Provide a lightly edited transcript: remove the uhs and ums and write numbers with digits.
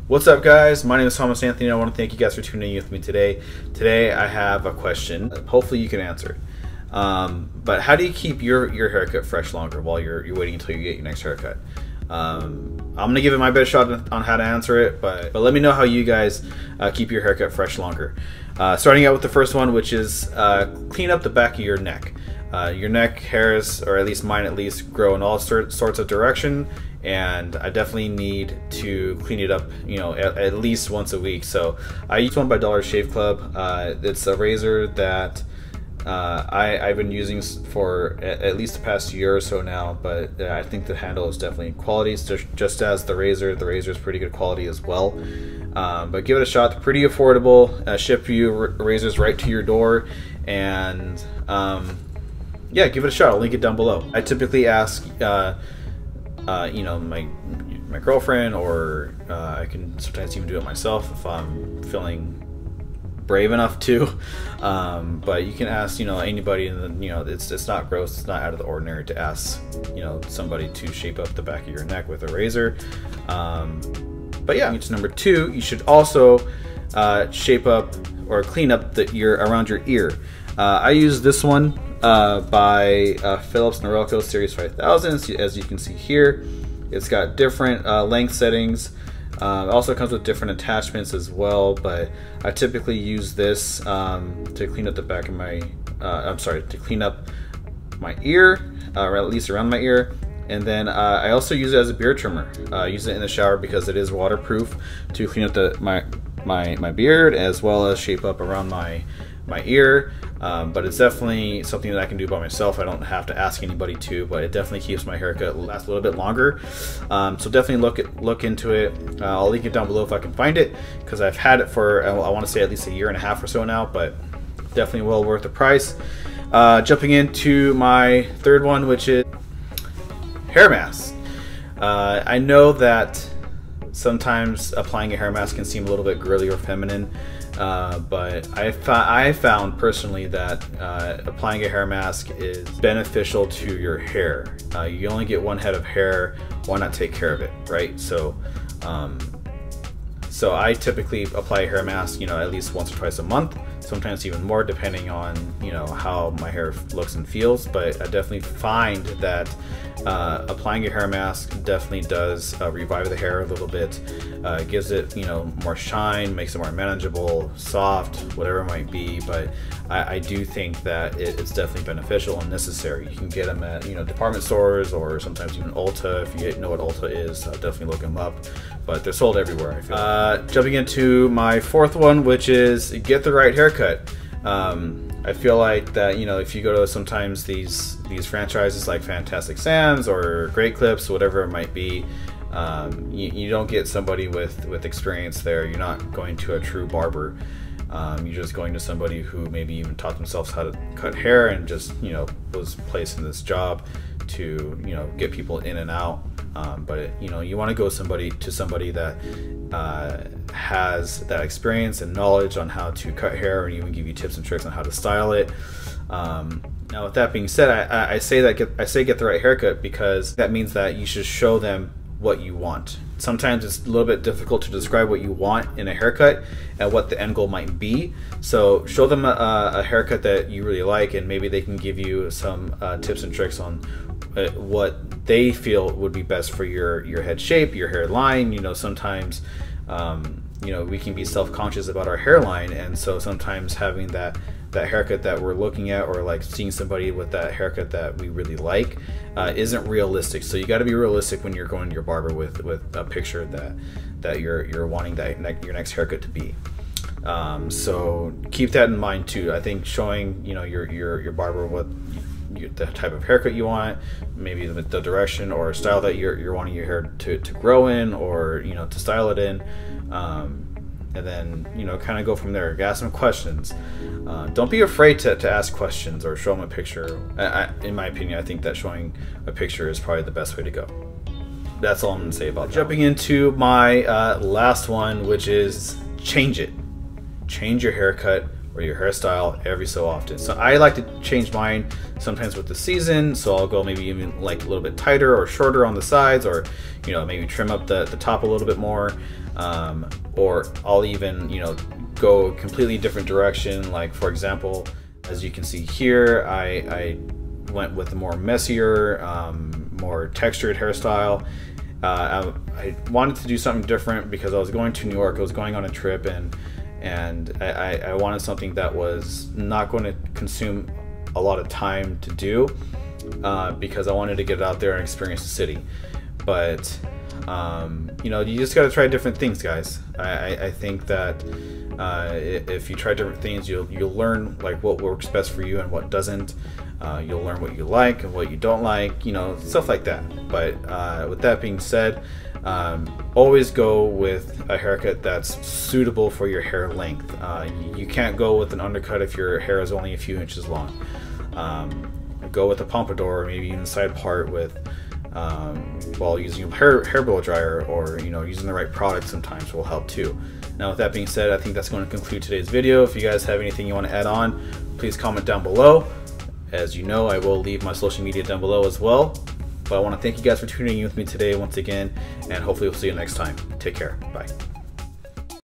What's up, guys? My name is Thomas Anthony. I want to thank you guys for tuning in with me today. Today I have a question. Hopefully you can answer it. But how do you keep your haircut fresh longer while you're waiting until you get your next haircut? I'm gonna give it my best shot on how to answer it, but let me know how you guys keep your haircut fresh longer. Starting out with the first one, which is clean up the back of your neck. Your neck hairs, or at least mine at least, grow in all sorts of direction, and I definitely need to clean it up, at least once a week. So I use one by Dollar Shave Club. It's a razor that I've been using for at least the past year or so now, but I think the handle is definitely quality, just as the razor. The razor is pretty good quality as well. But give it a shot. They're pretty affordable. Ship you razors right to your door, and yeah, give it a shot. I'll link it down below. I typically ask my girlfriend, or I can sometimes even do it myself if I'm feeling brave enough to. But you can ask anybody, and it's not gross, it's not out of the ordinary to ask somebody to shape up the back of your neck with a razor. But yeah, number two, you should also shape up or clean up around your ear. I use this one by Philips Norelco Series 5000. As you can see here, it's got different length settings. It also comes with different attachments as well, but I typically use this to clean up the back of my to clean up my ear, or at least around my ear. And then I also use it as a beard trimmer. I use it in the shower because it is waterproof, to clean up my beard, as well as shape up around my ear. But it's definitely something that I can do by myself. I don't have to ask anybody to, but it definitely keeps my haircut last a little bit longer. So definitely look into it. I'll link it down below if I can find it, because I've had it for I want to say at least a year and a half or so now, but definitely well worth the price. Jumping into my third one, which is hair mask. I know that sometimes applying a hair mask can seem a little bit girly or feminine, but I found personally that applying a hair mask is beneficial to your hair. You only get one head of hair, why not take care of it, right? So I typically apply a hair mask, at least once or twice a month, sometimes even more, depending on how my hair looks and feels. But I definitely find that applying a hair mask definitely does revive the hair a little bit, gives it more shine, makes it more manageable, soft, whatever it might be. But I do think that it's definitely beneficial and necessary. You can get them at department stores, or sometimes even Ulta. If you know what Ulta is, definitely look them up, but they're sold everywhere, I feel. Jumping into my fourth one, which is get the right haircut. I feel like that if you go to sometimes these franchises like Fantastic Sam's or Great Clips, whatever it might be, you don't get somebody with experience there. You're not going to a true barber. You're just going to somebody who maybe even taught themselves how to cut hair, and just was placed in this job to get people in and out. But you want to go to somebody that has that experience and knowledge on how to cut hair, and even give you tips and tricks on how to style it. Now, with that being said, I say get the right haircut, because that means that you should show them what you want. Sometimes it's a little bit difficult to describe what you want in a haircut and what the end goal might be. So show them a haircut that you really like, and maybe they can give you some tips and tricks on what they feel would be best for your head shape, your hairline. Sometimes we can be self-conscious about our hairline, and so sometimes having that haircut that we're looking at, or like seeing somebody with that haircut that we really like, isn't realistic. So you got to be realistic when you're going to your barber with a picture that you're wanting your next haircut to be. So keep that in mind too. I think showing your barber what the type of haircut you want, maybe the direction or style that you're wanting your hair to grow in, or to style it in, and then kind of go from there. Ask them questions. Don't be afraid to ask questions or show them a picture. In my opinion, I think that showing a picture is probably the best way to go. That's all I'm gonna say about that. Jumping into my last one, which is change it. Change your haircut or your hairstyle every so often. So I like to change mine sometimes with the season, so I'll go maybe even like a little bit tighter or shorter on the sides, or maybe trim up the top a little bit more, or I'll even go a completely different direction. Like for example, as you can see here, I went with a more messier, more textured hairstyle. I wanted to do something different because I was going to New York. I was going on a trip, and I wanted something that was not going to consume a lot of time to do, because I wanted to get out there and experience the city. But you just got to try different things, guys. I think that if you try different things, you'll learn like what works best for you and what doesn't. You'll learn what you like and what you don't like, stuff like that. But with that being said, always go with a haircut that's suitable for your hair length. You can't go with an undercut if your hair is only a few inches long. Go with a pompadour, or maybe even a side part with while using a hair blow dryer, or using the right product sometimes will help too. Now with that being said, I think that's going to conclude today's video. If you guys have anything you want to add on, please comment down below. As you know, I will leave my social media down below as well. But I want to thank you guys for tuning in with me today once again, and hopefully we'll see you next time. Take care. Bye.